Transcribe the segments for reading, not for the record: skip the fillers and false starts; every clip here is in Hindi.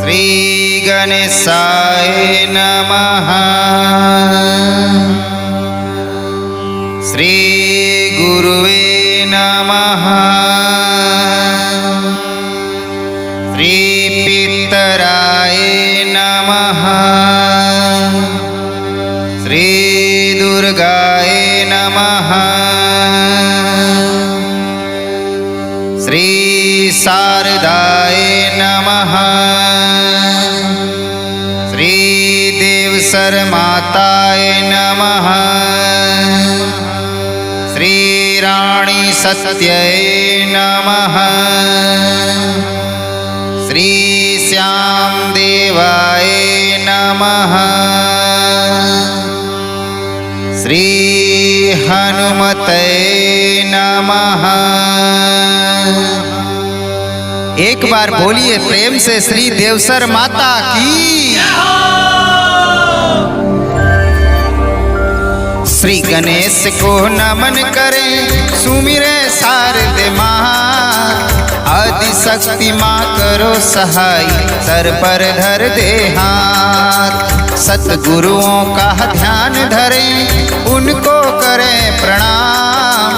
श्री गणेशाय नमः। श्री गुरुवे नमः। श्री पितराय नमः। श्री दुर्गाय नमः। श्री शारदाय नमः। श्री देवसरमाताय नमः। श्री रानी सत्यै नमः। श्री श्यामदेवाय नमः। श्री हनुमते नमः। एक बार बोलिए प्रेम से श्री देवसर माता की। श्री गणेश को नमन करें, सुमिरे शारदे माँ। आदि शक्ति माँ करो सहाय, सर पर धर दे हाथ। सतगुरुओं का ध्यान धरें, उनको करें प्रणाम।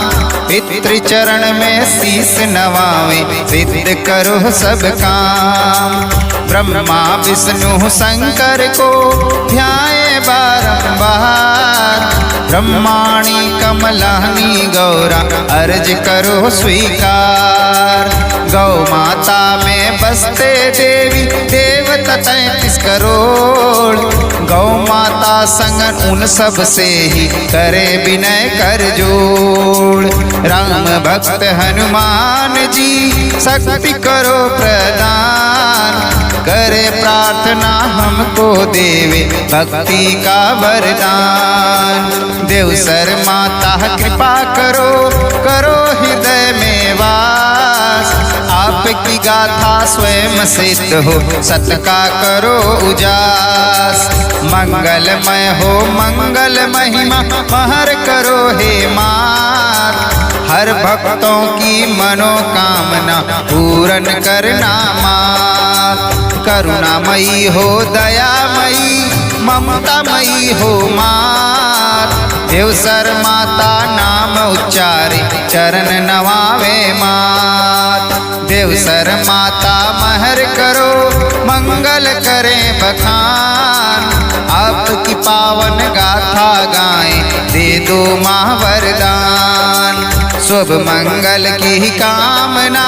पितृ चरण में शीश नवावें, सिद्ध करो सब काम। ब्रह्मा विष्णु शंकर को ध्याए बारंबार। ब्रह्माणी कमलानी गौरा अर्ज करो स्वीकार। गौ माता में बसते देवी देवता 33 करोड़। गौ माता संग उन सब से ही करे विनय कर जोड़। राम भक्त हनुमान जी शक्ति करो प्रदान। करे प्रार्थना हमको देवे भक्ति का वरदान। देवसर माता कृपा करो, करो हृदय में वास। आपकी गाथा स्वयं सिद्ध हो, सत का करो उजास। मंगलमय हो मंगल महिमा, महर करो हे मात। हर भक्तों की मनोकामना पूर्ण करना मात। करुणामयी हो दयामयी, ममतामयी हो मात। देवसर माता नाम उच्चारे, चरण नवावे मात। देवसर माता महर करो, मंगल करें बखान। आपकी पावन गाथा गाएं, दे दो माँ वरदान। शुभ मंगल की कामना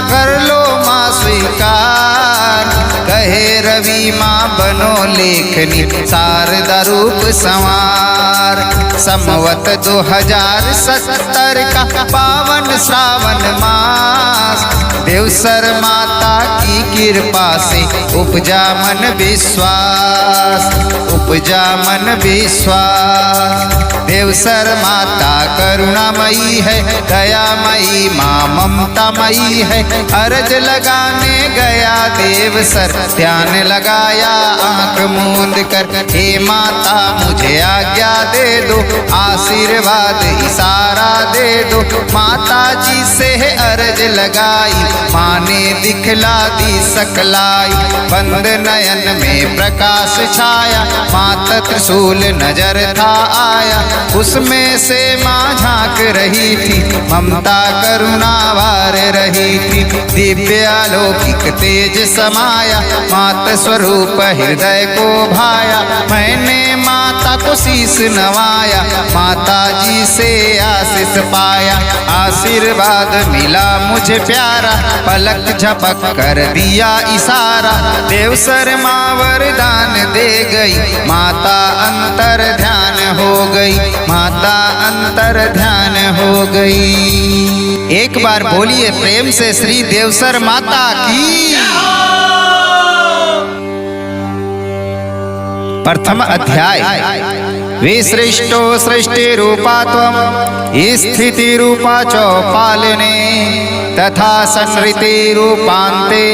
कर लो माँ स्वीकार। कहे रवि माँ बनो लेखनी, शारदा रूप संवार। संवत 2070 का पावन श्रावण मास। देवसर माता की कृपा से उपजा मन विश्वास, उपजा मन विश्वास। देवसर माता करुणामयी है, दयामयी माँ ममतामयी है। अर्ज लगाने गया देवसर, ध्यान लगाया आंख मूंद कर। हे माता मुझे आज्ञा दे दो, आशीर्वाद इशारा दे दो। माता जी से अर्ज लगाई, माँ ने दिखला दी सकलाई। बंद नयन में प्रकाश छाया, माता त्रिशूल नजर था आया। उसमें से माँ झांक रही थी, ममता करुणा वार रही थी। दिव्यालौकिक तेज समाया, मात स्वरूप हृदय को भाया। मैंने माता को शीश नवाया, माता जी से आशीष पाया। आशीर्वाद मिला मुझे प्यारा, पलक झपक कर दिया इशारा। देवसर माँ वरदान दे गई, माता अंतर ध्यान हो गई। माता अंतर ध्यान हो गई। एक बार बोलिए प्रेम से श्री देवसर माता की। प्रथम अध्याय। विसृष्टो सृष्टि रूपा त्वं, स्थिति रूपा च पालने। तथा संहृति रूपान्ते,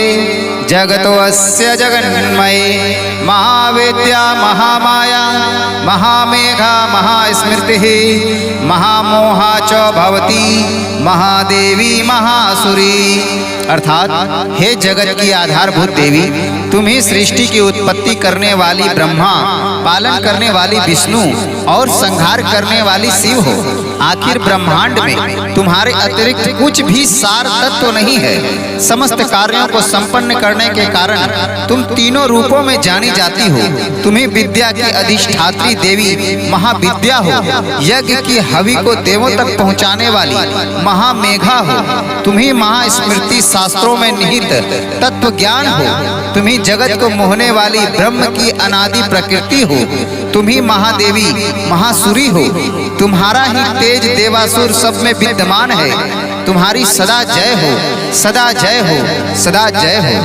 जगतोऽस्य जगन्मये महावेद्या महामाया महामेघा महास्मृतिः महामोहा च भवती महादेवी महासुरी। अर्थात हे जगत की आधारभूत देवी, तुम ही सृष्टि की उत्पत्ति करने वाली ब्रह्मा, पालन करने वाली विष्णु और संहार करने वाली शिव हो। आखिर ब्रह्मांड में तुम्हारे अतिरिक्त कुछ भी सार तत्व नहीं है। समस्त कार्यों को संपन्न करने के कारण तुम तीनों रूपों में जानी जाती हो। तुम्ही विद्या की अधिष्ठात्री देवी महाविद्या हो। यज्ञ की हवि को देवों तक पहुंचाने वाली महामेघा हो। तुम्ही महास्मृति शास्त्रों में निहित तत्व ज्ञान हो। तुम्ही जगत को मोहने वाली ब्रह्म की अनादि प्रकृति हो। तुम्ही महादेवी महासुरी हो। तुम्हारा ही तेज देवासुर सब में विद्यमान है। तुम्हारी सदा जय हो, सदा जय हो, सदा जय हो।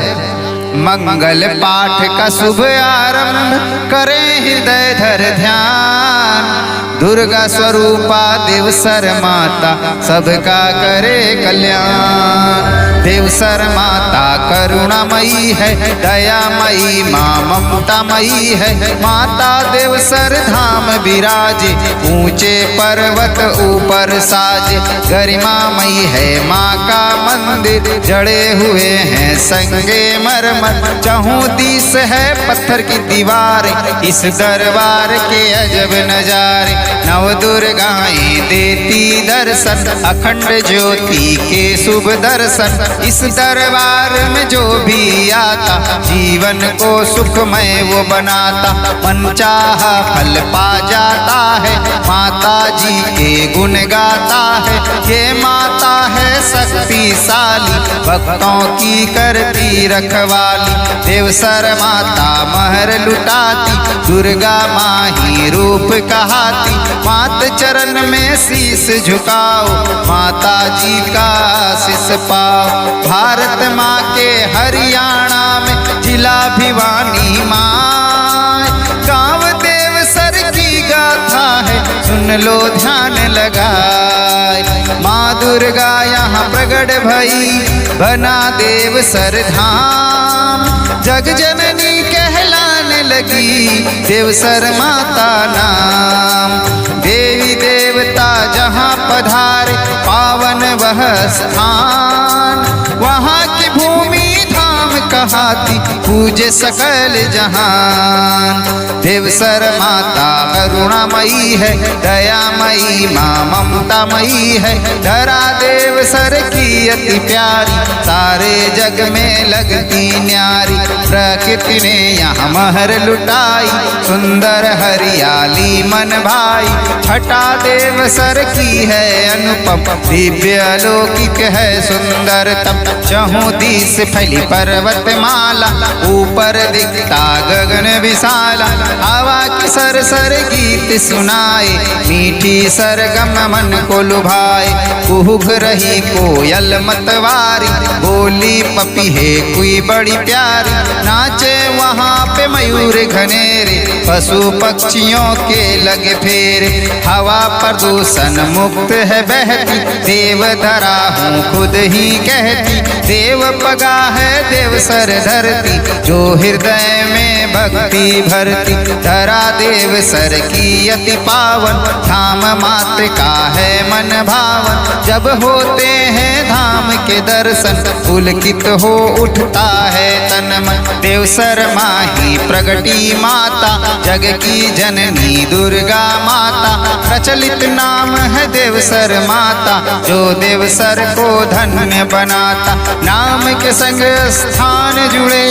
मंगल पाठ का शुभ आरंभ करें हृदय धर ध्यान। दुर्गा स्वरूपा देवसर माता सबका करे कल्याण। देवसर माता करुणामयी है, दयामयी माँ ममतामयी है। माता देवसर धाम विराजे, ऊंचे पर्वत ऊपर साजे। गरिमामयी है माँ का मंदिर, जड़े हुए हैं संगे मरमर। चहुं दिस है पत्थर की दीवार, इस दरबार के अजब नजारे। नव दुर्गाएं देती दर्शन, अखंड ज्योति के शुभ दर्शन। इस दरबार में जो भी आता, जीवन को सुखमय वो बनाता। मनचाहा फल पा जाता है, माता जी के गुण गाता है। ये माता है शक्तिशाली, भक्तों की करती रखवाली। देवसर माता महर लुटाती, दुर्गा माँ ही रूप कहाती। मात चरण में शीश झुकाओ, माता जी का आशीष पाओ। भारत माँ के हरियाणा में जिला भिवानी माँ, गाँव देवसर की गाथा है, सुन लो ध्यान लगाए। माँ दुर्गा यहाँ प्रगट भई, बना देवसर धाम। जग जननी कहलाने लगी देवसर माता नाम। देवी देवता जहाँ पधारे, पावन वह स्थान। वहाँ की भूमि धाम कहाती, पूजे सकल जहान। देवसर माता करुणामयी है, दयामयी माँ ममतामयी है। धरा देवसर की अति प्यारी, सारे जग में लगती न्यारी। प्रकृति ने यहाँ महर लुटाई, सुंदर हरियाली मन भाई। छटा देवसर की है अनुपम, दिव्य अलौकिक है सुंदरतम। चहुं दिस फैली पर्वत माला, ऊपर दिखता गगन विशाला। हवा की सरसर गीत सुनाए, मीठी सरगम मन को लुभाए। कुहुक रही कोयल मतवारी, बोली पपीहे कोई बड़ी प्यारी। नाचे वहाँ पे मयूर घनेरे, पशु पक्षियों के लगे फेरे। हवा प्रदूषण मुक्त है बहती, देव धरा हूँ खुद ही कहती। देव पगा है देवसर धरती, जो हृदय में भक्ति भरती। धरा देवसर की अति पावन, धाम मात्र का है मन भावन। जब होते हैं धाम के दर्शन, पुलकित हो उठता है तन मन। देवसर माही प्रगटी माता, जग की जननी दुर्गा माता। प्रचलित नाम है देवसर माता, जो देवसर को धन्य बनाता। नाम के संग स्थान जुड़े,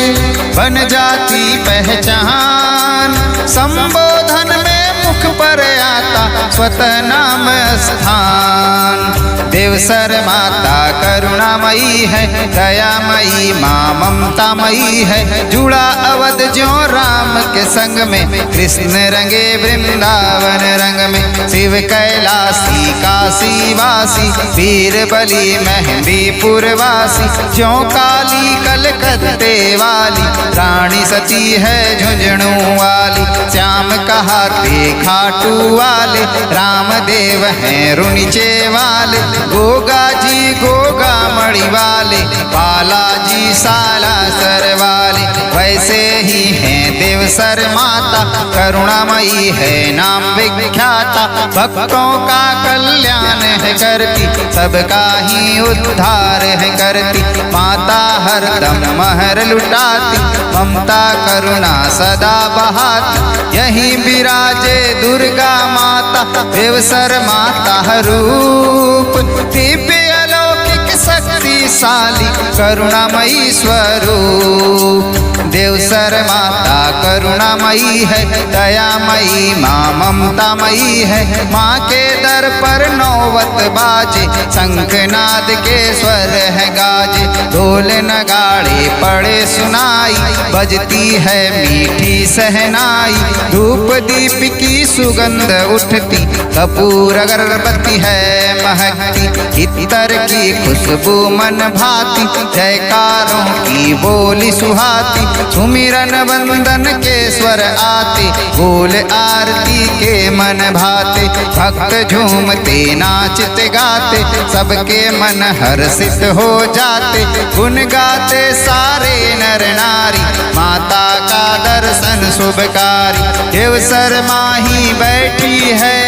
बन जाती पहचान। संबोधन में मुख पर आता, स्वतः नाम स्थान। देवसर माता करुणामयी है, दयामयी माँ ममतामयी है। जुड़ा अवध ज्यों राम के संग में, कृष्ण रंगे वृंदावन रंग में। शिव कैलासी काशी वासी, वीर बलि मेहंदीपुर वासी। ज्यों काली कलकत्ते वाली, रानी सती है झुंझुनू वाली। श्याम कहाते खाटू वाले, रामदेव हैं रुनिचे वाले। गोगा जी गोगा मणि वाले, बालाजी साला सर वाले। देवसर माता करुणामयी है नाम विख्याता। भक्तों का कल्याण है करती, सबका ही उद्धार है करती। माता हरदम महर लुटाती, ममता करुणा सदा बहाती। यही विराजे दुर्गा माता, देवसर माता रूप। दिव्य अलौकिक शक्तिशाली करुणामयी स्वरूप। देवसर माता करुणामयी है, दयामयी माँ ममतामयी है। माँ के दर पर नौबत बाजे, शंखनाद के स्वर है गाजे। ढोल नगाड़े पड़े सुनाई, बजती है मीठी सहनाई। धूप दीप की सुगंध उठती, कपूर अगरबत्ती है महकती। इत्तर की खुशबू मन भाती, जयकारों की बोली सुहाती। सुमिरन वंदन के स्वर आते, बोल आरती के मन भाते। भक्त झूमते नाचते गाते, सबके मन हर्षित हो जाते। गुन गाते सारे नर नारी, माता का दर्शन शुभकारी। देवसर माही बैठी है,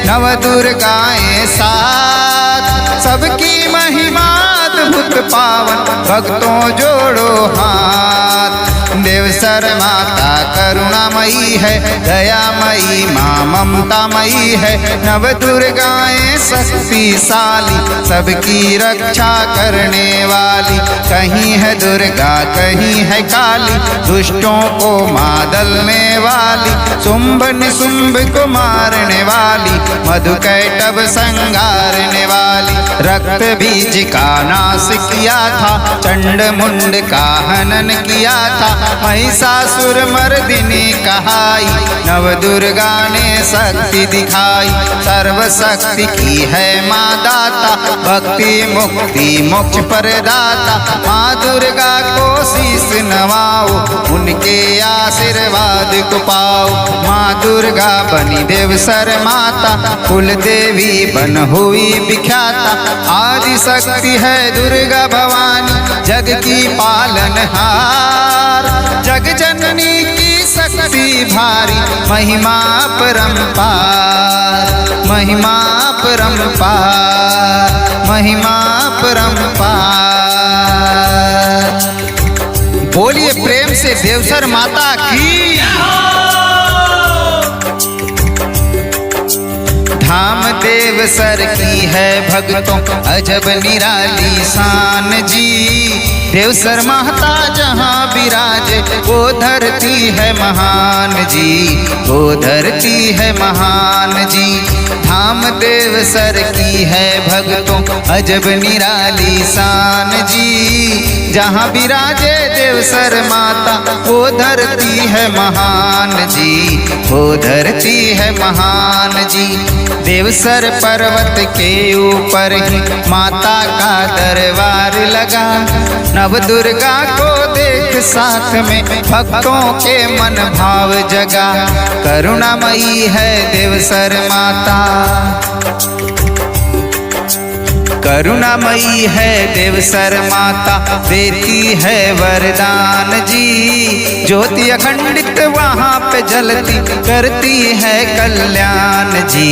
नव दुर्गाएं साथ। सबकी महिमा अद्भुत पावन, भक्तों जोड़ो हाथ। देवसर माता करुणामयी है, दयामयी माँ ममतामयी है। नव दुर्गाएं शक्तिशाली, सबकी रक्षा करने वाली। कहीं है दुर्गा कहीं है काली, दुष्टों को मादलने वाली। शुंभ निशुंभ को मारने वाली, मधुकैटभ संगारने वाली। रक्त बीज का नाश किया था, चंड मुंड का हनन किया था। महिषासुर मर्दिनी कहाई, नव दुर्गा ने शक्ति दिखाई। सर्वशक्ति की है माँ दाता, भक्ति मुक्ति मोक्ष प्रदाता। माँ दुर्गा को शीश नवाओ, उनके आशीर्वाद को पाओ। माँ दुर्गा बनी देवसर माता, कुल देवी बन हुई विख्याता। आदि शक्ति है दुर्गा भवानी, जग की पालनहार। जग जननी की शक्ति भारी, महिमा परंपार। महिमा परंपार, महिमा परंपार। बोलिए प्रेम से देवसर माता की। धाम देवसर की है भक्तों अजब निराली शान जी। देवसर माता जहाँ विराजे, वो धरती है महान जी। वो धरती है महान जी। धाम देवसर की है भक्तों अजब निराली शान जी। जहाँ विराजे देवसर माता, वो धरती है महान जी। वो धरती है महान जी। देवसर पर्वत के ऊपर ही माता का दरबार लगा। नव दुर्गा को देख साथ में भक्तों के मन भाव जगा। करुणामयी है देवसर माता, करुणामयी है देवसर माता। देती है वरदान जी, ज्योति अखंडित वहाँ पे जलती। करती है कल्याण जी,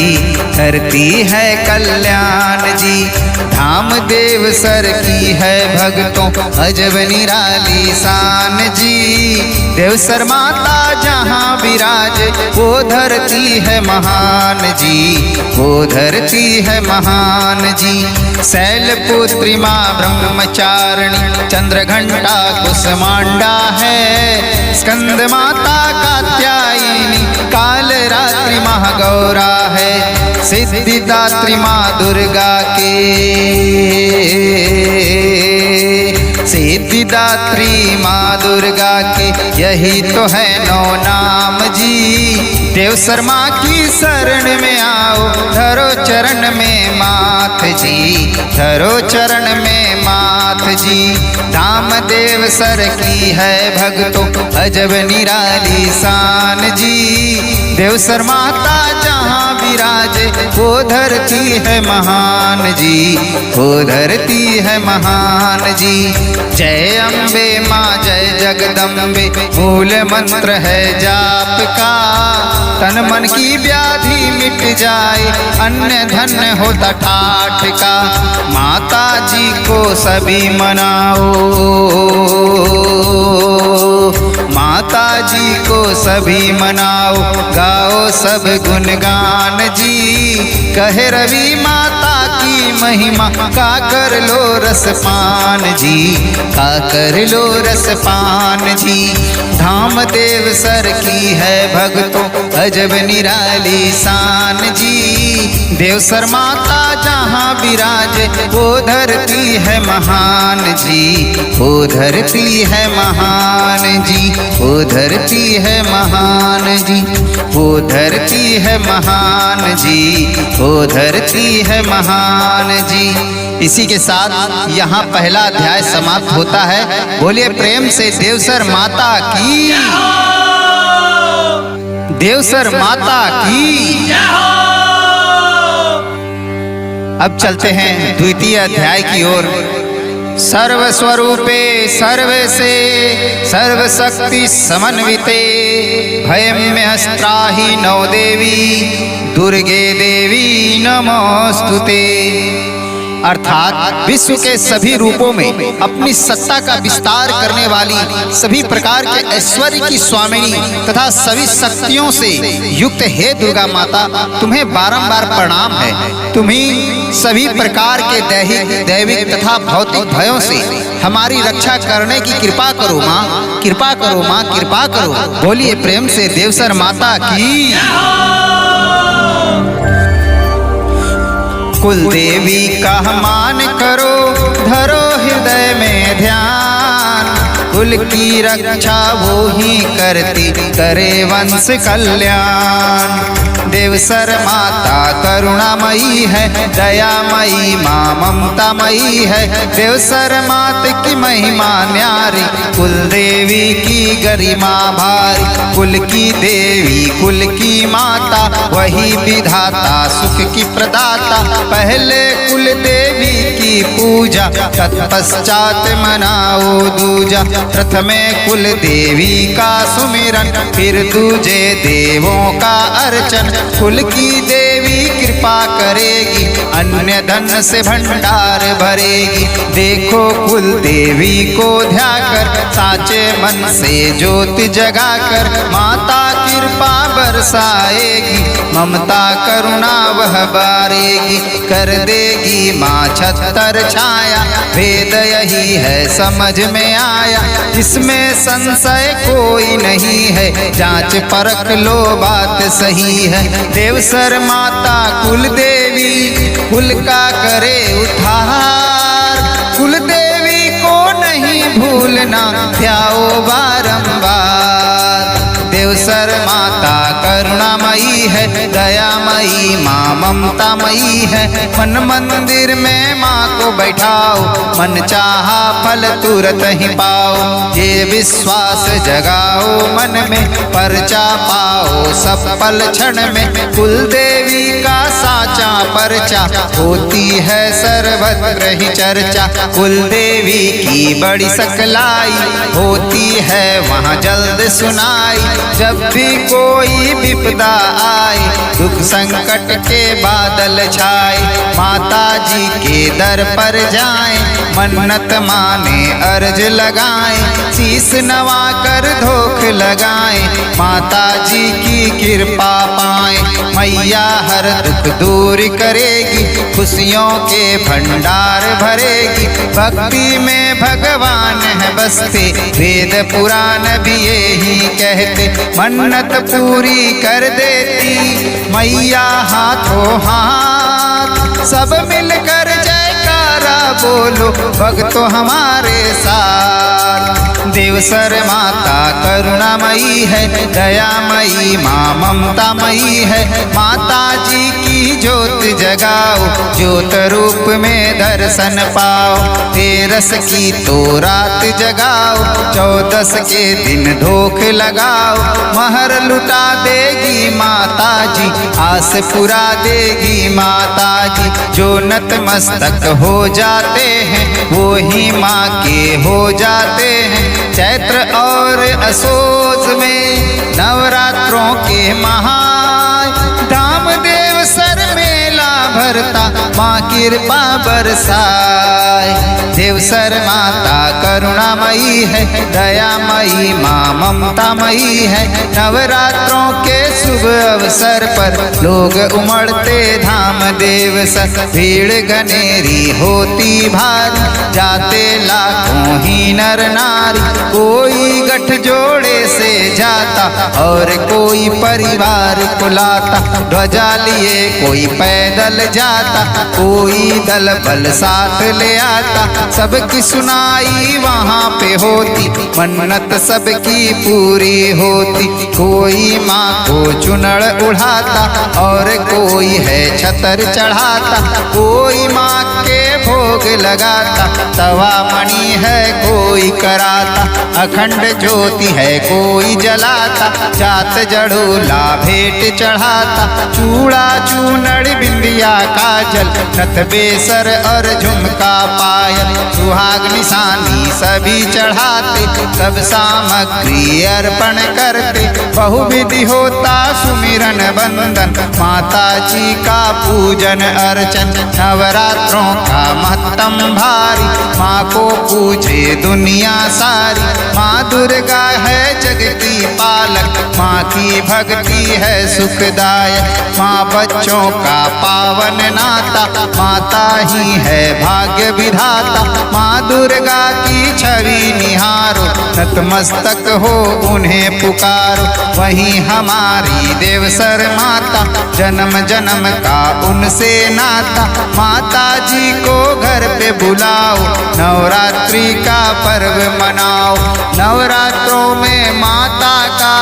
करती है कल्याण जी। धाम देवसर की है भक्तों अजब निराली शान जी। देवसर माता जहाँ विराजे, वो धरती है महान जी। वो धरती है महान जी। शैलपुत्री माँ ब्रह्मचारिणी, चंद्रघंटा कुसमांडा है। स्कंद माता कात्यायनी, काल रात्रि महागौरा है। सिद्धिदात्री माँ दुर्गा के, सिद्धिदात्री माँ दुर्गा के यही तो है 9 नाम जी। देवसर माँ की शरण में आओ, धरो चरण में माथ जी। धरो चरण में माथ जी। धाम देवसर की है भक्तों अजब निराली शान जी। देवसर माता जहाँ विराज, विराजे वो धरती है महान जी, वो धरती है महान जी। जय अम्बे माँ जय जगदम्बे मूल मंत्र है जाप का, तन मन की व्याधि मिट जाए अन्य धन्य होता ठाठ का। माता जी को सभी मनाओ, माता जी को सभी मनाओ, गाओ सब गुणगान जी। कहे रवि माता की महिमा, का कर लो रसपान जी, का कर लो रसपान जी। धाम देव सर की है भक्तों अजब निराली शान जी। देवसर माता जहाँ विराजे वो धरती है महान जी, वो धरती है महान जी, वो धरती है महान जी, वो धरती है महान जी, वो धरती है महान जी। इसी के साथ यहाँ पहला अध्याय समाप्त होता है। बोलिए प्रेम से देवसर माता की, देवसर माता की। अब चलते हैं द्वितीय अध्याय की ओर। सर्वस्वरूपे सर्वसे सर्वशक्ति समन्विते भयम्यस्त्राहि नौ देवी दुर्गे देवी नमोस्तुते। अर्थात विश्व के सभी रूपों में अपनी सत्ता का विस्तार करने वाली, सभी प्रकार के ऐश्वर्य की स्वामिनी तथा सभी शक्तियों से युक्त हे दुर्गा माता, तुम्हें बारंबार प्रणाम है। तुम्ही सभी प्रकार के दैहिक दैविक तथा भौतिक भयों से हमारी रक्षा करने की कृपा करो माँ, कृपा करो माँ, कृपा करो। बोलिए प्रेम से देवसर माता की। कुल देवी का मान करो, धरो हृदय में ध्यान, कुल की रक्षा वो ही करती, करे वंश कल्याण। देवसर माता करुणामयी है, दयामयी माँ ममतामयी है। देवसर मात की महिमा न्यारी, कुल देवी की गरिमा भारी। कुल की देवी कुल की माता, वही विधाता सुख की प्रदाता। पहले कुल देवी की पूजा, तत्पश्चात मनाओ दूजा। प्रथमे कुल देवी का सुमिरन, फिर दूजे देवों का अर्चन। कुल की देवी कृपा करेगी, अन्य धन से भंडार भरेगी। देखो कुल देवी को ध्याकर, साचे मन से ज्योति जगाकर। माता कृपा बरसाएगी, ममता करुणा वह बारेगी। कर देगी माँ छतर छाया, भेद यही है समझ में आया। इसमें संशय कोई नहीं है, जांच परख लो बात सही है। देवसर माता कुल देवी, कुल का करे उद्धार। कुल देवी को नहीं भूलना, ध्याओ बारंबार। देवसर माता करुणामयी है, दयामयी माँ ममतामयी है। मन मंदिर में माँ को बैठाओ, मन चाहा फल तुरंत ही पाओ। ये विश्वास जगाओ मन में, परचा पाओ सफल क्षण में। कुल देवी का साचा परचा, होती है सर्वत्र ही चर्चा। कुल देवी की बड़ी सकलाई, होती है वहाँ जल्द सुनाई। जब भी कोई विपदा आए, दुख संकट के बादल छाए। माता जी के दर पर जाएं, मन्नत माने अर्ज लगाएं। शीस नवा कर धोख लगाएं, माता जी की कृपा पाएं। मैया हर दुख दूर करेगी, खुशियों के भंडार भरेगी। भक्ति में भगवान है बसते, वेद पुराण भी यही कहते। मन्नत पूरी कर देती मैया हाथों हाथ। सब मिलकर जयकारा बोलो, भक्तों हमारे साथ। देवसर माता करुणामयी है, दयामयी माँ ममतामयी है। माता जी की ज्योत जगाओ, ज्योत रूप में दर्शन पाओ। 13 की तो रात जगाओ, 14 के दिन धोख लगाओ। महर लुटा देगी माता जी, आस पुरा देगी माता जी। जो नतमस्तक हो जाते हैं वो ही माँ के हो जाते हैं। चैत्र और असोज में नवरात्रों के महा धाम देवसर मेला भरता, माँ कृपा बरसाए। देवसर माता करुणामयी है, दयामयी माँ ममतामयी है। नवरात्रों के शुभ अवसर पर लोग उमड़ते धाम देवसर। भीड़ घनेरी होती भारी, जाते लाखों ही नर नारी। कोई गठजोड़े से जाता और कोई परिवार को लाता। ध्वजा लिए कोई पैदल जाता, कोई दल बल साथ ले आता। सबकी सुनाई वहाँ पे होती, मन्नत सबकी पूरी होती। कोई माँ को चुनर उड़ाता और कोई है छतर चढ़ाता। कोई माँ के भोग लगाता, तवा मणि है कोई कराता। अखंड ज्योति है कोई जलाता, जात जड़ूला भेंट चढ़ाता। चूड़ा चूनड़ बिंदिया काजल, नथ बेसर और झुमका पायल। सुहाग निशानी सभी चढ़ाते, सब सामग्री अर्पण करते। बहुविधि होता सुमिरन बंदन, माता जी का पूजन अर्चन। नवरात्रों का महत्तम भारी, माँ को पूजे दुनिया सारी। माँ दुर्गा है जग की पालक, माँ की भक्ति है सुखदायक। माँ बच्चों का पावन नाता, माता ही है भाग्य विधाता। माँ दुर्गा की छवि निहारो, नतमस्तक हो उन्हें पुकारो। वहीं हमारी देवसर माता, जन्म जन्म का उनसे नाता। माता जी को घर पे बुलाओ, नवरात्रि का पर्व मनाओ। नवरात्रों में माता का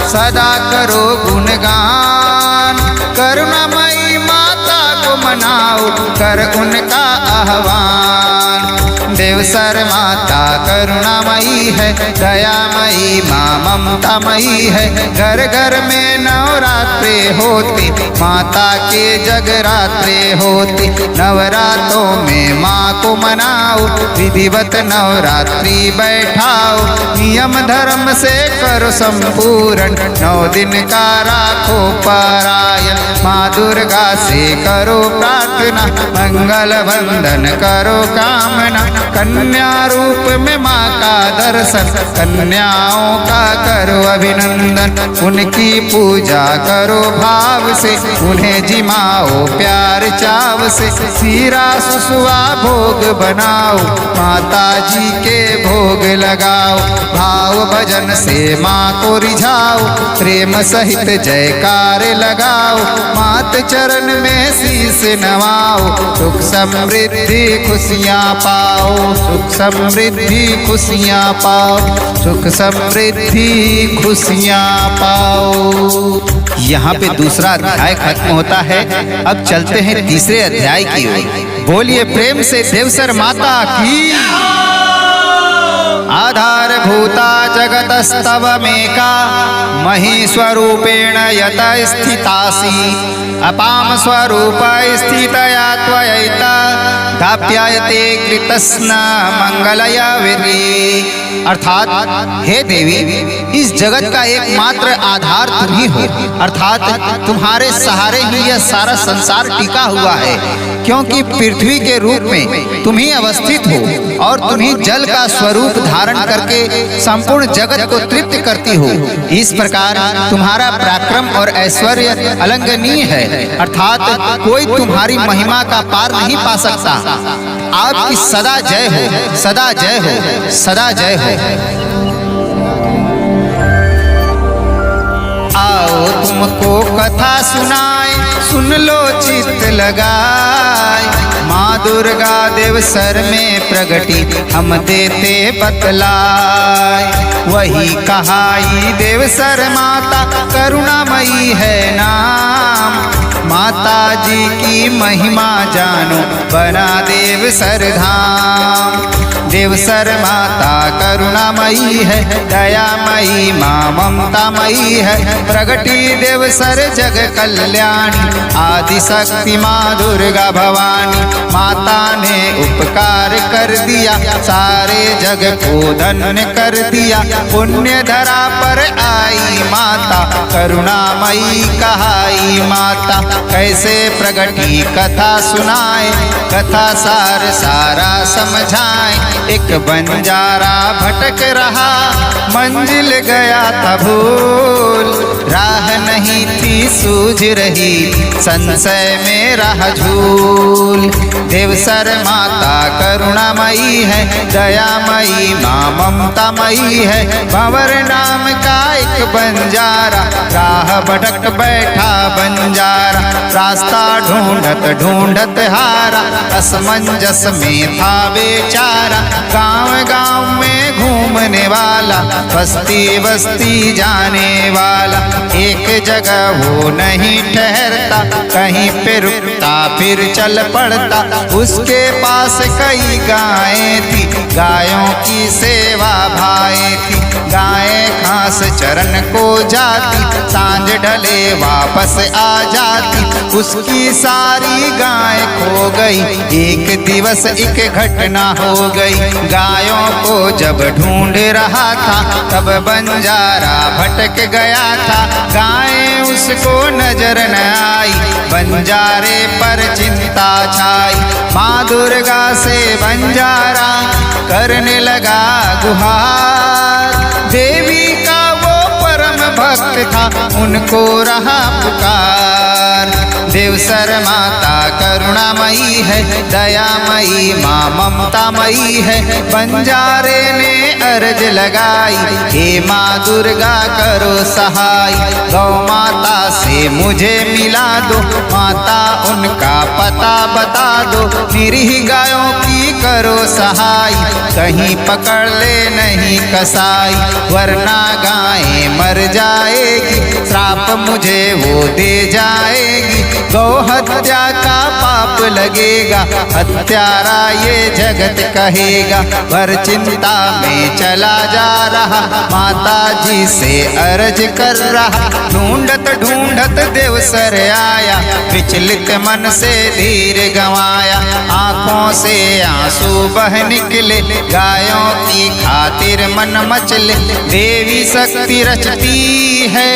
सदा करो गुणगान। करुणामयी माता को मनाओ, कर उनका आह्वान। देवसर माता करुणामयी है, दयामयी माँ ममतामयी है। घर घर में नवरात्रे होती, माता के जगरात्रे होती। नवरात्रों में माँ को मनाओ, विधिवत नवरात्रि बैठाओ। नियम धर्म से करो संपूर्ण, 9 दिन का राखो पारायण। माँ दुर्गा से करो प्रार्थना, मंगल वंदन करो कामना। कन्या रूप में माँ का दर्शन, कन्याओं का करो अभिनंदन। उनकी पूजा करो भाव से, उन्हें जिमाओ प्यार चाव से। सीरा सुसुआ भोग बनाओ, माता जी के भोग लगाओ। भाव भजन से माँ को रिझाओ, प्रेम सहित जयकार लगाओ। मात चरण में शीस नवाओ, सुख समृद्धि खुशियाँ पाओ। सुख समृद्धि खुशियाँ पाओ, सुख समृद्धि खुशियाँ पाओ। यहाँ पे दूसरा अध्याय खत्म होता है। अब चलते हैं तीसरे अध्याय की ओर। बोलिए प्रेम से देवसर माता की। आधारभूता जगतस्तवमेका, महीस्वरूपेण यत स्थितासि। अपाम स्वरूप स्थितया त्वयैता, धाप्यायते कृतस्न मंगलय विधि। अर्थात हे देवी, इस जगत का एकमात्र आधार तुम ही हो। अर्थात तुम्हारे सहारे ही यह सारा संसार टिका हुआ है, क्योंकि पृथ्वी के रूप में तुम ही अवस्थित हो और तुम ही जल का स्वरूप धारण करके संपूर्ण जगत को तृप्त करती हो। इस प्रकार तुम्हारा पराक्रम और ऐश्वर्य अलंघनीय है। अर्थात कोई तुम्हारी महिमा का पार नहीं पा सकता। आपकी सदा जय हो, सदा जय हो, सदा जय हो। आओ तुमको कथा सुनाए, सुन लो चित्त लगाए। माँ दुर्गा देवसर में प्रगटी हम देते बतलाए। वही कहाई देवसर माता करुणामयी है नाम। माता जी की महिमा जानो बना देवसर धाम। देवसर माता करुणामयी है, दयामयी माँ ममतामयी है। प्रगटी देवसर जग कल्याणी, आदि शक्ति माँ दुर्गा भवानी। माता ने उपकार कर दिया, सारे जग को धन्य कर दिया। पुण्य धरा पर आई माता, करुणामयी कहाई माता। कैसे प्रगटी कथा सुनाए, कथा सार सारा समझाए। एक बंजारा भटक रहा, मंजिल गया था भूल। राह नहीं थी सूझ रही, संशय में राह झूल। देवसर माता करुणामयी है, दयामयी माँ ममतामयी है। भंवर नाम का एक बंजारा, राह भटक बैठा बंजारा। रास्ता ढूंढत ढूंढत हारा, असमंजस में था बेचारा। गांव गांव में घूमने वाला, बस्ती बस्ती जाने वाला। एक जगह वो नहीं ठहरता, कहीं पे रुकता फिर चल पड़ता। उसके पास कई गायें थी, गायों की सेवा भाई थी। गायें घास चरन को जाती, सांझ ढले वापस आ जाती। उसकी सारी गाय खो गई, एक दिवस एक घटना हो गई। गायों को जब ढूंढ रहा था, तब बंजारा भटक गया था। गायें उसको नजर न आई, बंजारे पर चिंता छाई। माँ दुर्गा से बंजारा करने लगा गुहार। देवी का वो परम भक्त था, उनको रहा पुकार। देवसर माता करुणामयी है, दयामयी माँ ममतामयी है। बंजारे ने अर्ज लगाई, हे माँ दुर्गा करो सहाय। गौ माता से मुझे मिला दो, माता उनका पता बता दो। निरीह गायों की करो सहाय, कहीं पकड़ ले नहीं कसाई। वरना गायें मर जाएगी, श्राप मुझे वो दे जाएगी। गौ हत्या का पाप लगेगा, हत्यारा ये जगत कहेगा। पर चिंता में चला जा रहा, माता जी से अर्ज कर रहा। ढूंढत ढूंढत देवसर आया, विचलित मन से धीर गंवाया। आंखों से आंसू बह निकले, गायों की खातिर मन मचले। देवी शक्ति रचती है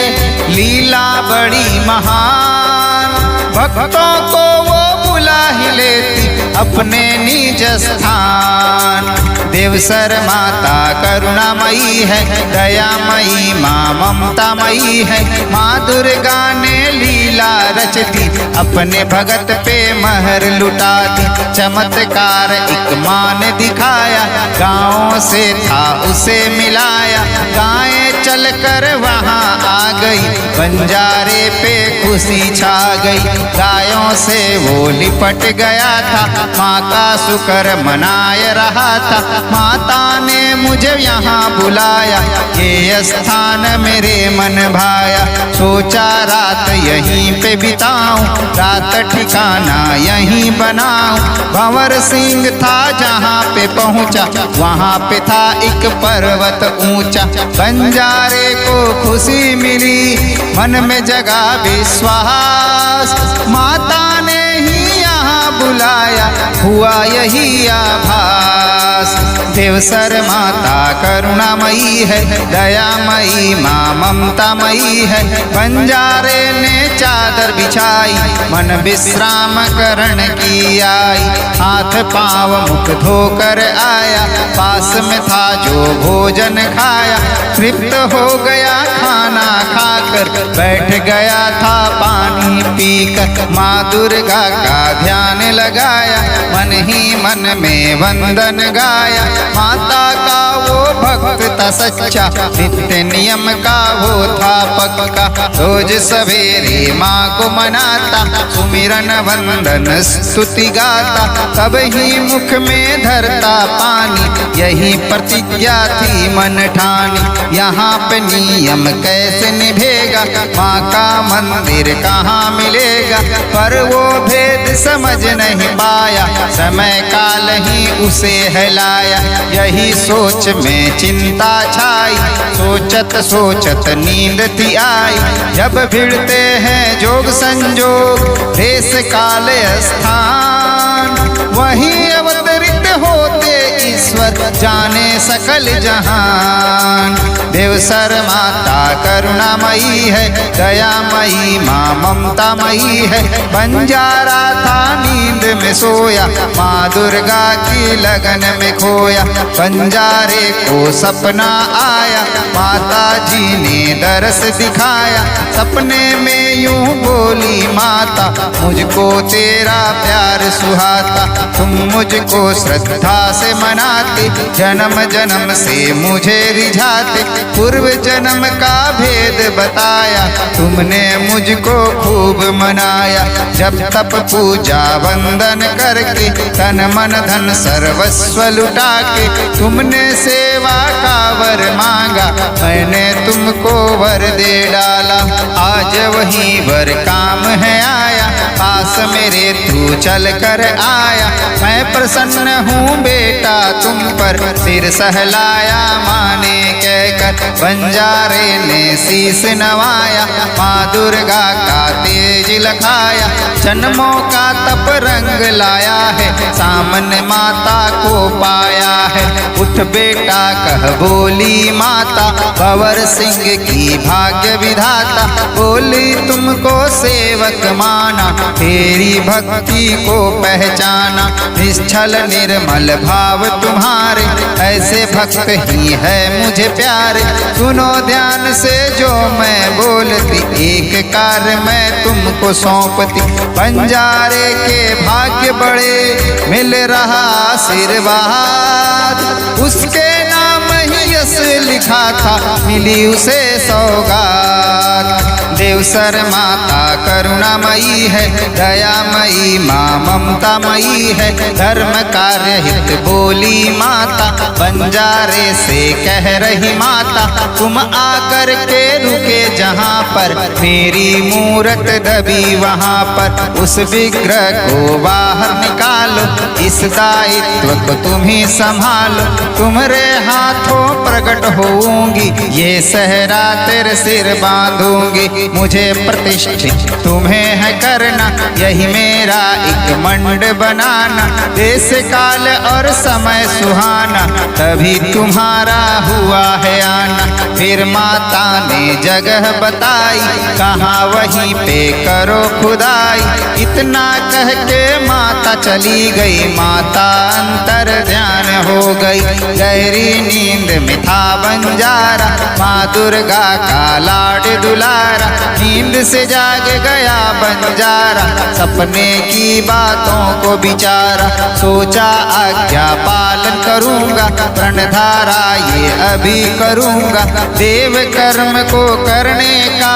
लीला बड़ी महान। भक्तों को वो बुला ही लेती अपने निज स्थान। देवसर माता करुणामयी है, दयामयी माँ ममतामयी है। माँ दुर्गा ने लीला रच दी, अपने भगत पे महर लुटा दी। चमत्कार एक माँ ने दिखाया, गाँव से था उसे मिलाया। गायें चल कर वहाँ आ गई, बंजारे पे खुशी छा गई। गायों से वो लिपट गया था, माँ का शुक्र मनाए रहा था। माता ने मुझे यहाँ बुलाया, ये स्थान मेरे मन भाया। सोचा रात यहीं पे बिताऊं, रात ठिकाना यहीं बनाऊं। भंवर सिंह था जहाँ पे पहुँचा, वहाँ पे था एक पर्वत ऊंचा। बंजारे को खुशी मिली, मन में जगा विश्वास। माता ने ही यहाँ बुलाया, हुआ यही आभास। देवसर माता करुणामयी है, दयामयी माँ ममतामयी है। बंजारे ने चादर बिछाई, मन विश्राम करण की आई। हाथ पाँव मुख धोकर आया, पास में था जो भोजन खाया। तृप्त हो गया खाना खाकर, बैठ गया था पानी पीकर। माँ दुर्गा का ध्यान लगाया, मन ही मन में वंदन गाया। माता का वो भक्त था सच्चा, नित्य नियम का वो था पक्का। रोज सवेरे माँ को मनाता, सुमिरन वंदन स्तुति गाता, तब ही मुख में धरता पानी, यही प्रतिज्ञा थी मन ठानी। यहाँ पे नियम कैसे निभेगा, माँ का मंदिर कहाँ मिलेगा, पर वो भेद समझ नहीं पाया, समय काल ही उसे हिलाया। यही सोच में चिंता छाई, सोचत सोचत नींद थी आई, जब भिड़ते हैं जोग संजोग देश काल स्थान, वहीं अवतरित होते ईश्वर जाने सकल जहान। देवसर माता करुणामयी है, दयामयी माँ ममतामयी है, बंजारा था नींद में सोया, माँ दुर्गा की लगन में खोया। बंजारे को सपना आया, माता जी ने दरस दिखाया, सपने में यूं बोली माता, मुझको तेरा प्यार सुहाता, तुम मुझको श्रद्धा से मनाते, जन्म जन्म से मुझे रिझाते, पूर्व जन्म का भेद बताया, तुमने मुझको खूब मनाया। जब तप पूजा वंदन करके, तन मन धन सर्वस्व लुटा के, तुमने सेवा का वर मांगा, मैंने तुमको वर दे डाला। आज वही वर काम है आया, पास मेरे तू चल कर आया, मैं प्रसन्न हूँ बेटा तुम पर, सिर सहलाया माने कहकर। बंजारे ने शीस नवाया, माँ दुर्गा का तेज लखाया, जन्मों का तप रंग लाया है, सामने माता को पाया है। उठ बेटा कह बोली माता, भंवर सिंह की भाग्य विधाता, बोली तुमको सेवक माना, तेरी भक्ति को पहचाना। निश्चल निर्मल भाव तुम्हारे, ऐसे भक्त ही है मुझे प्यारे। सुनो ध्यान से जो मैं बोलती, एक कार्य मैं तुमको सौंपती। बंजारे के भाग्य बड़े मिल रहा आशीर्वाद, उसके नाम ही यश लिखा था, मिली उसे सौगात। देवसर माता करुणामयी है, दयामयी माँ ममतामयी है, धर्म कार्य हित बोली माता, बंजारे से कह रही माता, तुम आकर के रुके जहाँ पर, मेरी मूरत दबी वहाँ पर, उस विग्रह को बाहर निकालो, इस दायित्व को तुम ही संभालो, तुम्हारे हाथों प्रकट होऊंगी, ये सहरा तेरे सिर बांधूंगी। मुझे प्रतिष्ठित तुम्हें है करना, यही मेरा एक मंड बनाना, देश काल और समय सुहाना, तभी तुम्हारा हुआ है आना। फिर माता ने जगह बताई, कहाँ वहीं पे करो खुदाई, इतना कह के माता चली गई, माता अंतर ध्यान हो गई। गहरी नींद में था बंजारा, माँ दुर्गा का लाड दुलारा, नींद से जाग गया बंजारा, सपने की बातों को बिचारा, सोचा आज्ञा पालन करूंगा, प्रणधारा ये अभी करूंगा, देव कर्म को करने का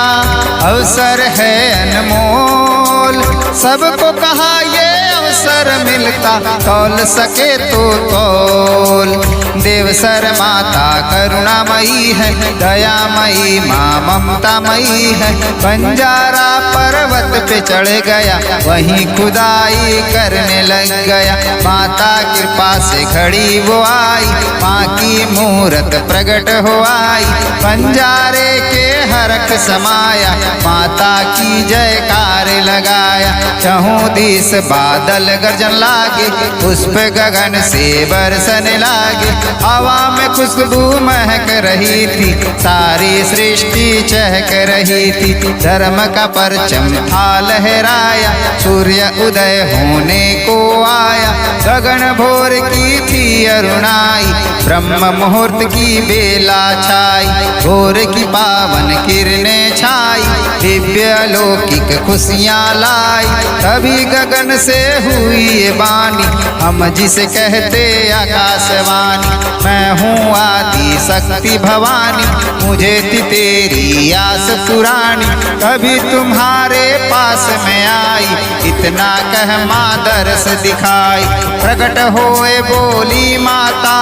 अवसर है अनमोल, सबको कहा ये अवसर मिलता, तौल सके तो तौल। देवसर माता करुणामयी है, दयामयी माँ ममतामयी है, बंजारा पर्वत पे चढ़ गया, वहीं खुदाई करने लग गया, माता कृपा से खड़ी वो आई, माँ की मूरत प्रकट हो आई, बंजारे के हरख समाया, माता की जयकार लगाया। चहुं दिस बादल गर्जन लागे, पुष्प गगन से बरसने लागे, हवा में खुशबू महक रही थी, सारी सृष्टि चहक रही थी, धर्म का परचम था लहराया, सूर्य उदय होने को आया, गगन भोर की थी अरुणाई, ब्रह्म मुहूर्त की बेला छाई, भोर की पावन किरणें छाई, दिव्य अलौकिक खुशियाँ लाई। तभी गगन से हुई ये वाणी, हम जिसे कहते आकाशवाणी। मैं हूँ आदि शक्ति भवानी, मुझे थी तेरी आस पुरानी। कभी तुम्हारे पास में आई, इतना कह माँ दरस दिखाई। प्रकट होए बोली माता,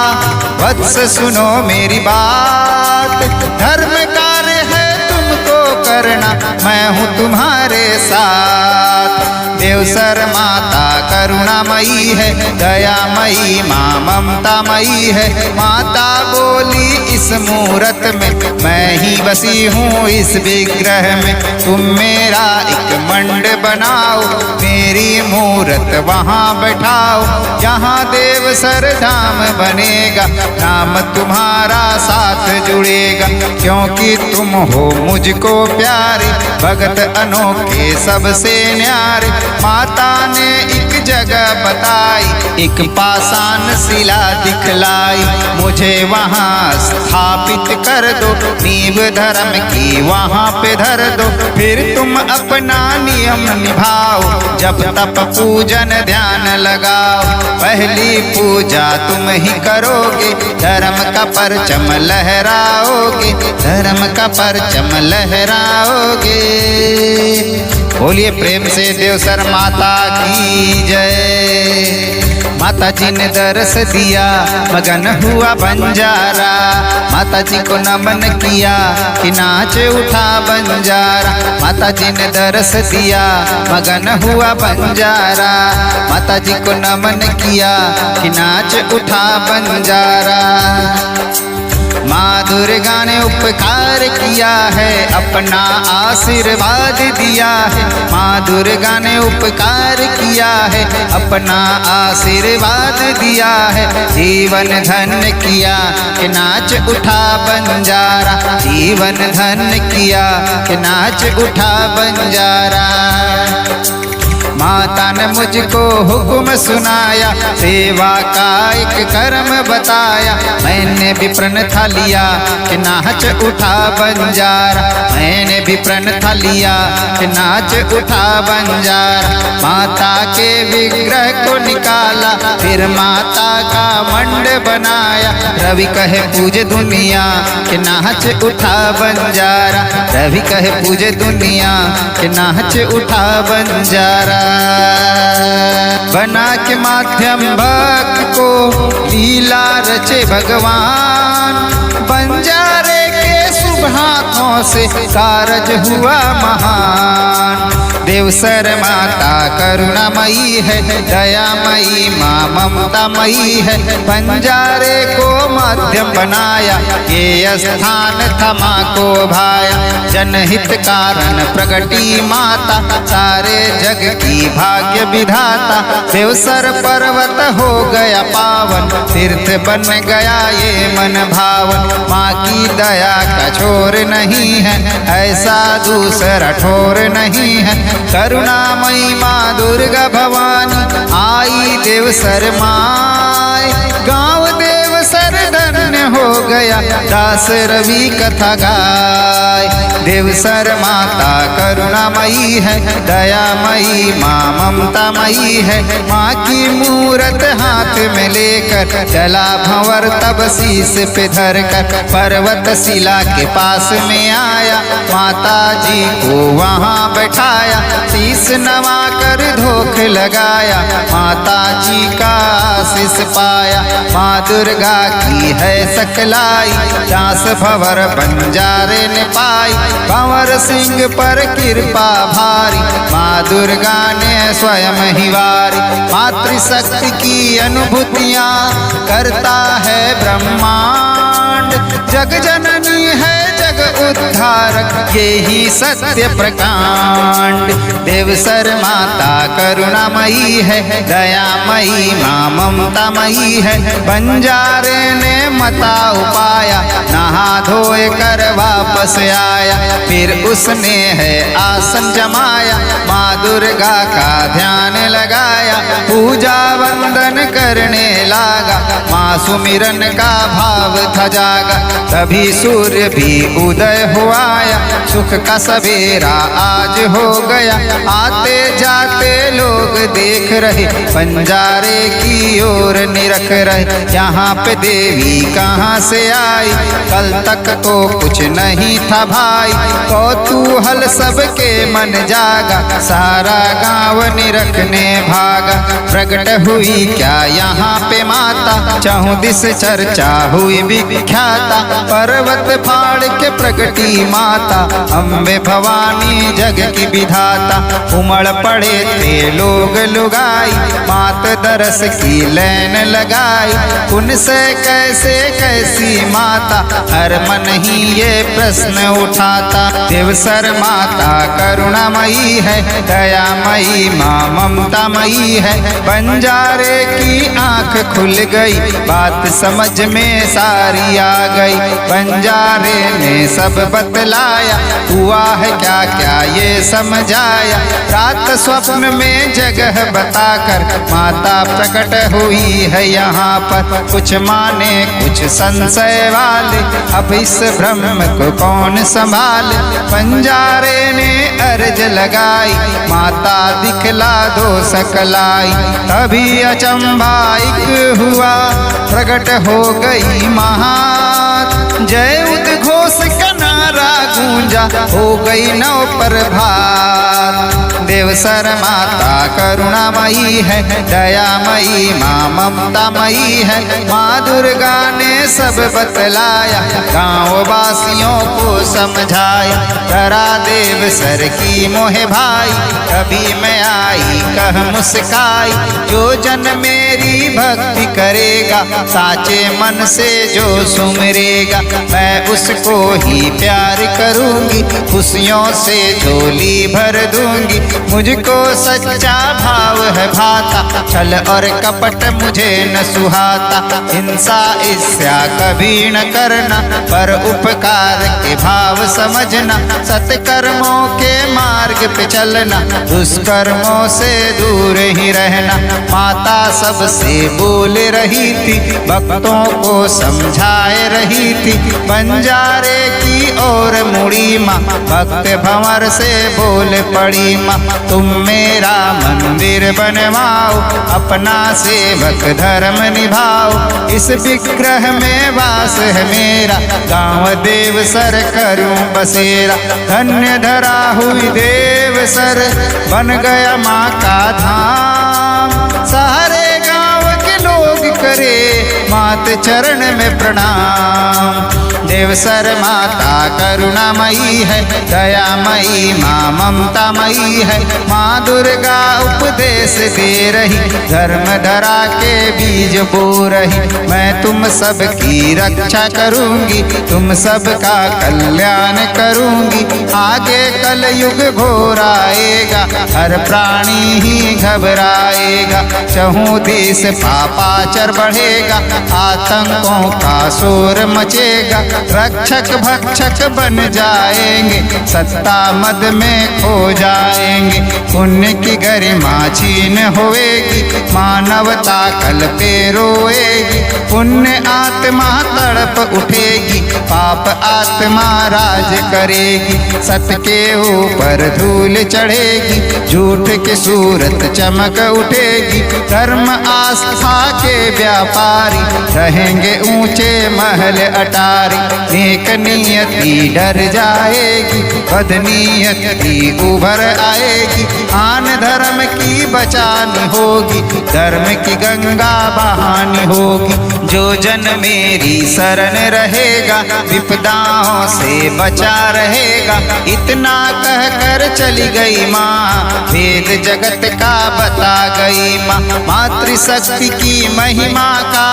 वत्स सुनो मेरी बात। धर्म कार्य है तुमको करना, मैं हूँ तुम्हारे साथ। देवसर माता करुणामयी है, दयामयी माँ ममतामयी है। माता बोली इस मूरत में, मैं ही बसी हूँ इस विग्रह में। तुम मेरा एक मंड बनाओ, मेरी मूरत वहाँ बैठाओ। जहाँ देवसर धाम बनेगा, नाम तुम्हारा साथ जुड़ेगा। क्योंकि तुम हो मुझको प्यारे, भगत अनोखे सबसे न्यारे। माता ने एक जगह बताई, एक पाषाण शिला दिखलाई। मुझे वहाँ स्थापित कर दो, नींव धर्म की वहाँ पे धर दो। फिर तुम अपना नियम निभाओ, जब तप पूजन ध्यान लगाओ। पहली पूजा तुम ही करोगे, धर्म का परचम लहराओगे, धर्म का परचम लहराओगे। बोलिए प्रेम से देवसर माता की जय। माता जी ने दरस दिया, मगन हुआ बंजारा। माता जी को नमन किया कि नाच उठा बंजारा। माता जी ने दरस दिया, मगन हुआ बंजारा। माता जी को नमन किया कि नाच उठा बंजारा। माँ दुर्गा ने उपकार किया है, अपना आशीर्वाद दिया है। माँ दुर्गा ने उपकार किया है, अपना आशीर्वाद दिया है। जीवन धन्य किया कि नाच उठा बंजारा। जीवन धन्य किया कि नाच उठा बंजारा। माता ने मुझको हुक्म सुनाया, सेवा का एक कर्म बताया। मैंने भी प्रण था लिया कि नाच उठा बंजारा। मैंने भी प्रण था लिया कि नाच उठा बंजारा। माता के विग्रह को निकाला, फिर माता का मंड बनाया। रवि कहे पूजे दुनिया कि नाच उठा बंजारा। रवि कहे पूजे दुनिया कि नाच उठा बंजारा। बना के माध्यम भक्त को लीला रचे भगवान। बंजारे के शुभ हाथों से कारज हुआ महान। देवसर माता करुणामयी है, दयामयी माँ ममतामयी है। बंजारे को माध्यम बनाया, ये स्थान था माँ को भाया। जनहित कारण प्रगटी माता, सारे जग की भाग्य विधाता। देवसर पर्वत हो गया पावन, तीर्थ बन गया ये मन भावन। माँ की दया का छोर नहीं है, ऐसा दूसरा ठोर नहीं है। करुणामयी माँ दुर्गा भवानी, आई देवसर माय। गाँव देवसर धन्य हो गया, दास रवि कथा गाय। देवसर माता करुणामयी है, दयामयी माँ ममतामयी है। माँ की मूरत हाथ में लेकर चला भंवर, तब शीश पे धर कर पर्वत शिला के पास में आया। माता जी को वहाँ बैठाया, शीश नवा कर धोख लगाया। माता जी का आशीष पाया, माँ दुर्गा की है सकलाई। दास भंवर बंजारे ने पाई, भंवर सिंह पर कृपा भारी। माँ दुर्गा ने स्वयं ही वारी। मातृशक्ति की अनुभूतियाँ करता है ब्रह्मांड। जग जननी है जग उद्धारक, ये ही सत्य प्रकांड। देवसर माता करुणामयी है, दयामयी माँ ममतामयी है। बंजारे ने मता उपाया, नहा धोए करवा वापस आया। फिर उसने है आसन जमाया, माँ दुर्गा का ध्यान लगाया, पूजा वंदन करने लगा, माँ सुमिरन का भाव था जागा। तभी सूर्य भी उदय हुआ, सुख का सवेरा आज हो गया। आते जाते लोग देख रहे, बंजारे की ओर निरख रहे, यहाँ पे देवी कहाँ से आई, कल तक को कुछ नहीं था भाई। कौतूहल सबके मन जागा, सारा गांव निरखने भागा। प्रकट हुई क्या यहाँ पे माता, चहुं दिस चर्चा हुई विख्याता। पर्वत फाड़ के प्रगटी माता, अम्बे भवानी जग की विधाता। उमड़ पड़े थे लोग लुगाई, मात दरस की लैन लगाई। उनसे कैसे कैसी माता, हर मन ही ये प्रश्न उठाता। देवसर माता करुणामयी है, दयामयी माँ ममतामयी है। बंजारे की आंख खुल गई, बात समझ में सारी आ गई। बंजारे ने सब बतलाया, हुआ है क्या क्या ये समझाया। रात स्वप्न में जगह बताकर माता प्रकट हुई है यहाँ पर। कुछ माने कुछ संशय वाले, अब इस ब्रह्म को कौन संभाले। बंजारे ने अर्ज लगाई, माता दिखला दो सकलाई। तभी अचंभाइक हुआ, प्रकट हो गई महात। जय उद्घोष का नारा गूंजा, हो गई नव प्रभात। देवसर माता करुणामयी है, दयामयी माँ ममतामयी है। माँ दुर्गा ने सब बतलाया, गाँव वासियों को समझाया। डरा देवसर की मोहे भाई, कभी मैं आई कह मुस्काई। जो जन मेरी भक्ति करेगा, साचे मन से जो सुमरेगा, मैं उसको ही प्यार करूंगी, खुशियों से झोली भर दूंगी। मुझको सच्चा भाव है भाता, छल और कपट मुझे न सुहाता। हिंसा ईर्ष्या कभी न करना, पर उपकार के भाव समझना। सत्कर्मों के मार्ग पे चलना, दुष्कर्मों से दूर ही रहना। माता सबसे बोल रही थी, भक्तों को समझाए रही थी। बंजारे की ओर मुड़ी माँ, भक्त भंवर से बोल पड़ी माँ। तुम मेरा मंदिर बनवाओ, अपना सेवक धर्म निभाओ। इस विग्रह में वास है मेरा, गाँव देवसर करूं बसेरा। धन्य धरा हुई देवसर, बन गया माँ का धाम। सारे गाँव के लोग करे मात चरण में प्रणाम। देवसर माता करुणामयी है, दयामयी माँ ममतामयी है। माँ दुर्गा उपदेश दे रही, धर्म धरा के बीज बो रही। मैं तुम सबकी रक्षा करूंगी, तुम सबका कल्याण करूंगी। आगे कल युग घोर आएगा, हर प्राणी ही घबराएगा। चहुं दिस पापाचार बढ़ेगा, आतंकों का शोर मचेगा। रक्षक भक्षक बन जाएंगे, सत्ता मद में खो जाएंगे। पुण्य की गरिमा छीन होएगी, मानवता कल पे रोएगी। पुण्य आत्मा तड़प उठेगी, पाप आत्मा राज करेगी। सत्य के ऊपर धूल चढ़ेगी, झूठ की सूरत चमक उठेगी। धर्म आस्था के व्यापारी रहेंगे ऊंचे महल अटारी। नेक नियति डर जाएगी, बदनीयति उभर आएगी। आन धर्म की बचानी होगी, धर्म की गंगा बहानी होगी। जो जन मेरी शरण रहेगा, विपदाओं से बचा रहेगा। इतना कह कर चली गई माँ, वेद जगत का बता गई माँ। मातृशक्ति की महिमा का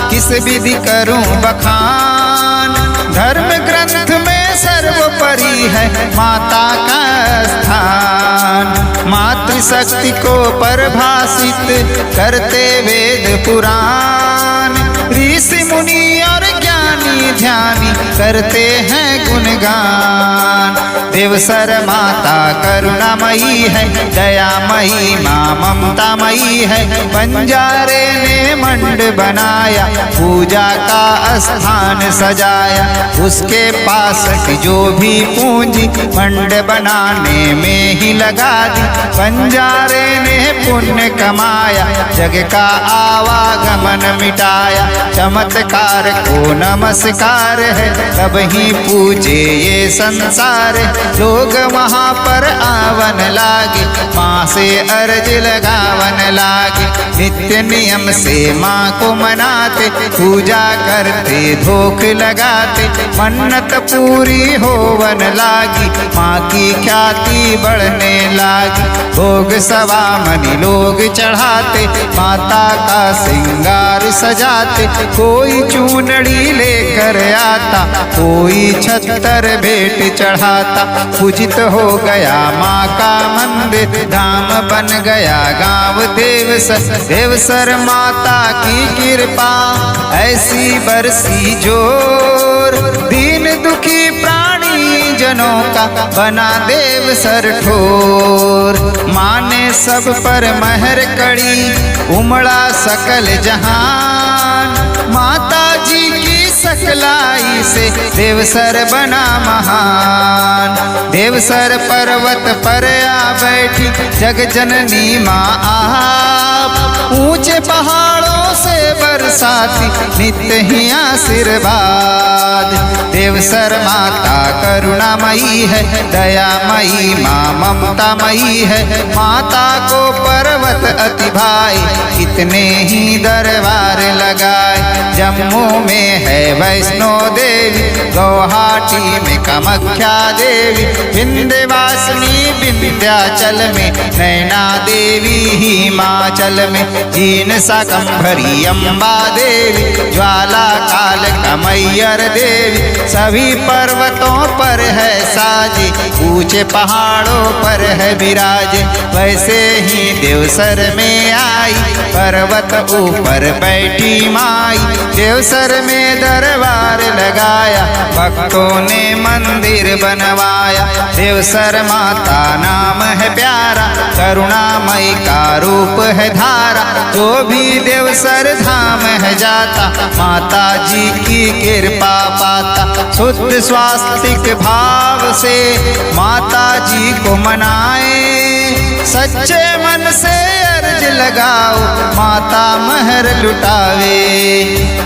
किस विधि करूं बखान। धर्म ग्रंथ में सर्वोपरि है माता का स्थान। मातृशक्ति को परिभाषित करते वेद पुराण। ऋषि मुनि और ज्ञानी ज्ञानी ध्यानी करते हैं गुणगान। देवसर माता करुणामयी है, दयामयी माँ ममतामयी है। बंजारे ने मंड बनाया, पूजा का स्थान सजाया। उसके पास की जो भी पूंजी मंड बनाने में ही लगा दी। बंजारे ने पुण्य कमाया, जग का आवागमन मिटाया। चमत्कार को नमस्कार है, तब ही पूजे ये संसार। लोग वहाँ पर आवन लागे, माँ से अर्ज लगावन लागे। नित्य नियम से माँ को मनाते, पूजा करते धोख लगाते। मन्नत पूरी होवन लागी, माँ की ख्याति बढ़ने लागी। भोग सवा मनी लोग चढ़ाते, माता का श्रृंगार सजाते। कोई चूनड़ी लेकर आता, कोई छत्तर भेंट चढ़ाता। पूजित हो गया माँ का मंदिर, धाम बन गया गाँव देवसर। देवसर माता की कृपा ऐसी बरसी जोर, दीन दुखी प्राणी जनों का बना देवसर ठोर। माँ ने सब पर महर कड़ी, उमड़ा सकल जहान। माता जी की सकलाई से देवसर बना महान। देवसर पर्वत पर आ बैठी जग जननी माँ आप। ऊंचे पहाड़ों से बरसाती नित्य ही आशीर्वाद। देवसर माता करुणामयी है, दयामयी माँ ममतामयी है। माता को पर्वत अति भाई, कितने ही दरबार लगाए। जम्मू में है वैष्णो देवी, गुवाहाटी में कामाख्या देवी। विंध्यवासिनी विंध्याचल में, नैना देवी हिमाचल में। जीन शाकंभरी अम्बा देवी, ज्वाला काल का मैयर देवी। सभी पर्वतों पर है साजे, ऊंचे पहाड़ों पर है विराजे। वैसे ही देवसर में आई, पर्वत ऊपर बैठी माई। देवसर में दरबार लगाया, भक्तों ने मंदिर बनवाया। देवसर माता नाम है प्यारा, करुणामयी का रूप है धारा। जो भी देवसर धाम है जाता, माता जी की कृपा पाता। शुद्ध स्वास्तिक भाव से माता जी को मनाए, सच्चे मन से अर्ज लगाओ, माता महर लुटावे।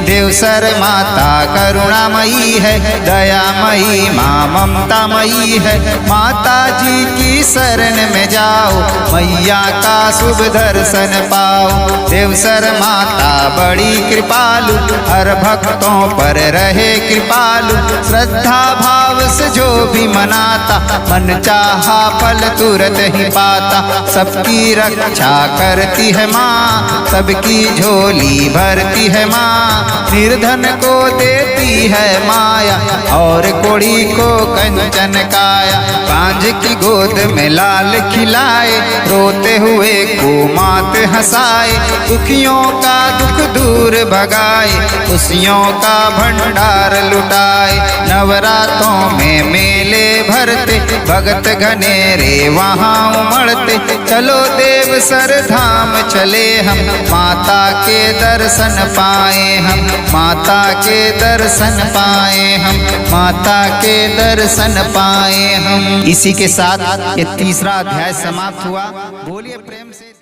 देवसर माता करुणामयी है, दयामयी माँ ममतामयी है। माता जी की शरण में जाओ, मैया का शुभ दर्शन पाओ। देवसर माता बड़ी कृपालु, हर भक्तों पर रहे कृपालु। श्रद्धा भाव से जो भी मनाता, मन चाहा फल तुरंत ही पाता। सबकी रक्षा करती है माँ, सबकी झोली भरती है माँ। निर्धन को देती है माया, और कोढ़ी को कंचन काया। कांझ की गोद में लाल खिलाए, रोते हुए को मात हंसाए। दुखियों का दुख दूर भगाए, खुशियों का भंडार लुटाए। नवरातों में मेले भरते, भगत घनेरे वहाँ उमड़ते। चलो देवसर धाम चले हम, माता के दर्शन पाए हम। माता के दर्शन पाए हम, माता के दर्शन पाए हम। इसी के साथ ये तीसरा अध्याय समाप्त हुआ। बोलिए प्रेम से।